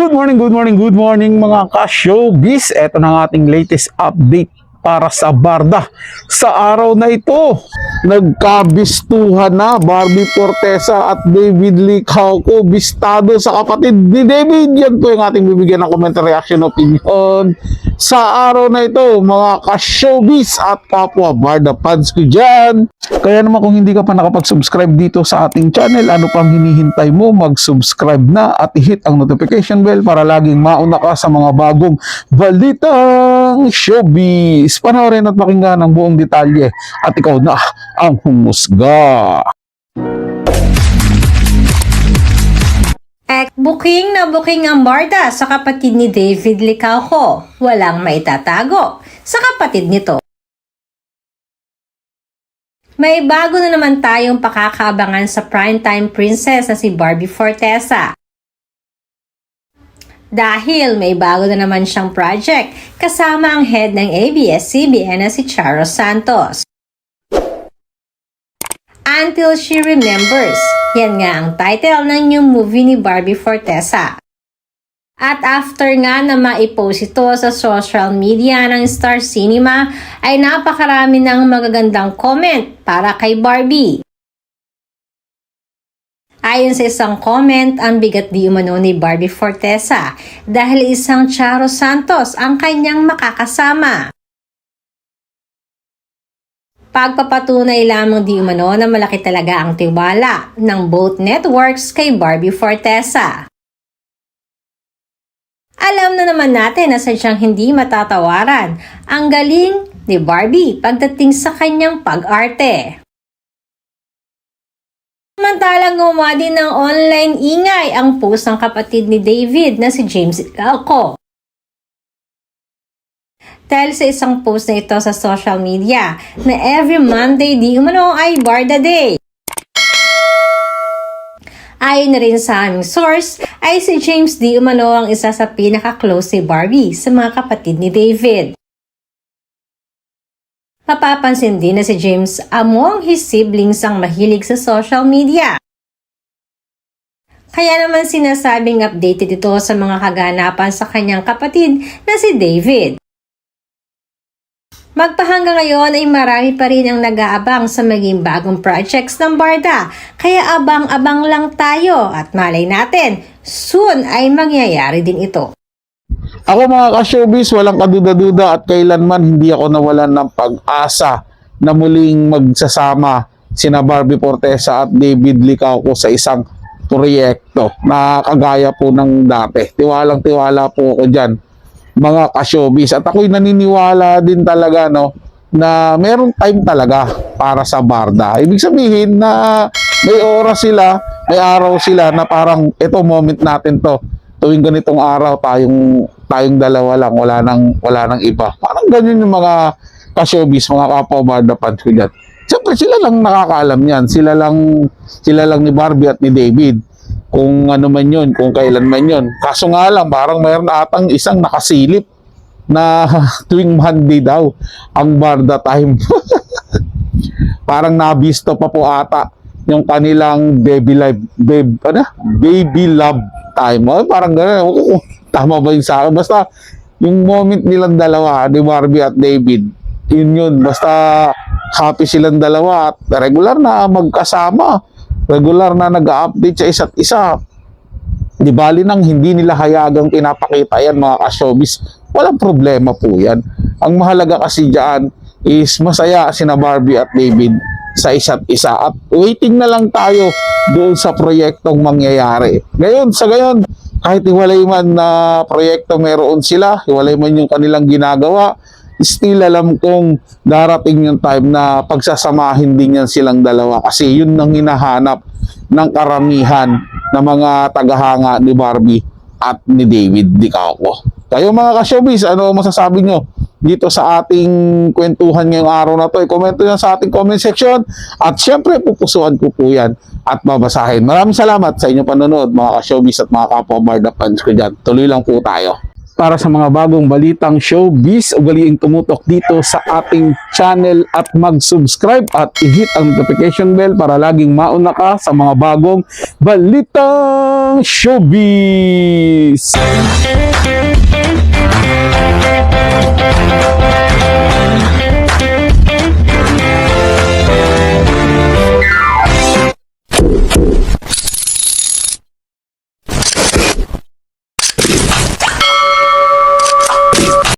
Good morning mga ka-showbiz. Ito na ang ating latest update para sa Barda. Sa araw na ito, nagkabistuhan na Barbie Fortesa at David Licauco, bistado sa kapatid ni David. Yan po yung ating bibigyan ng comment, reaction, opinion sa araw na ito, mga ka-showbiz at kapwa Barda fans ko dyan. Kaya naman kung hindi ka pa nakapag-subscribe dito sa ating channel, ano pang hinihintay mo? Mag-subscribe na at i-hit ang notification bell para laging mauna ka sa mga bagong balitang showbiz. Panoorin at pakinggan ang buong detalye at ikaw na ang humusga. Booking na booking ang Barda sa kapatid ni David Licauco. Walang maitatago sa kapatid nito. May bago na naman tayong pakakaabangan sa primetime princess na si Barbie Fortesa. Dahil may bago na naman siyang project kasama ang head ng ABS-CBN na si Charo Santos. Until She Remembers, yan nga ang title ng new movie ni Barbie Fortesa. At after nga na maipost ito sa social media ng Star Cinema, ay napakarami ng magagandang comment para kay Barbie. Ayon sa isang comment, ang bigat di umano ni Barbie Fortesa dahil isang Charo Santos ang kanyang makakasama. Pagpapatunay lamang di umano na malaki talaga ang tiwala ng both networks kay Barbie Fortesa. Alam na naman natin na sadyang hindi matatawaran ang galing ni Barbie pagdating sa kanyang pag-arte. Samantalang gumawa din ng online ingay ang post ng kapatid ni David na si James Licauco. Dahil sa isang post na ito sa social media na every Monday di umano ay Barda Day. Ayon na rin sa aming source ay si James di umano ang isa sa pinaka-close ni Barbie sa mga kapatid ni David. Mapapansin din na si James among his siblings ang mahilig sa social media. Kaya naman sinasabing updated ito sa mga kaganapan sa kanyang kapatid na si David. Magpahanggang ngayon ay marami pa rin ang nag-aabang sa maging bagong projects ng Barda. Kaya abang-abang lang tayo at malay natin, soon ay mangyayari din ito. Ako mga ka-showbiz, walang kaduda-duda at kailanman hindi ako nawalan ng pag-asa na muling magsasama sina Barbie Fortesa at David Licauco sa isang proyekto na kagaya po ng dati. Tiwalang-tiwala po ako dyan, mga ka-showbiz. At ako'y naniniwala din talaga na merong time talaga para sa Barda. Ibig sabihin na may oras sila, may araw sila na parang ito moment natin to. Tuwing ganitong araw tayong dalawa lang, wala nang iba. Parang ganyan yung mga ka-showbiz, mga kapwa Barda fans ko dyan. Siyempre sila lang nakakaalam yan. Sila lang ni Barbie at ni David. Kung ano man yun, kung kailan man yun. Kaso nga lang, parang mayroon atang isang nakasilip na tuwing Monday daw ang Barda time. Parang nabisto pa po ata yung kanilang baby love time. Parang gano'n. Tama ba yun sa akin? Basta yung moment nilang dalawa, ni Barbie at David, yun. Basta happy silang dalawa at regular na magkasama. Regular na nag-update sa isa't isa. Di bali nang hindi nila hayagang pinapakita yan, mga ka-showbiz. Walang problema po yan. Ang mahalaga kasi dyan is masaya sina Barbie at David sa isa't isa. At waiting na lang tayo doon sa proyektong mangyayari. Ngayon, kahit hiwalay man na proyekto meron sila, hiwalay man yung kanilang ginagawa, still alam kong darating yung time na pagsasamahin din yan silang dalawa kasi yun ang hinahanap ng karamihan ng mga tagahanga ni Barbie at ni David Licauco. Kayo mga ka-showbiz, ano masasabi nyo dito sa ating kwentuhan ngayong araw na to? I-comment nyo sa ating comment section at syempre pupusuan ko po yan at babasahin. Maraming salamat sa inyong panonood, mga ka-showbiz at mga kapwa Barda fans ko dyan. Tuloy lang po tayo. para sa mga bagong balitang showbiz. Ugaliing tumutok dito sa ating channel at mag-subscribe at i-hit ang notification bell para laging mauna ka sa mga bagong balitang showbiz.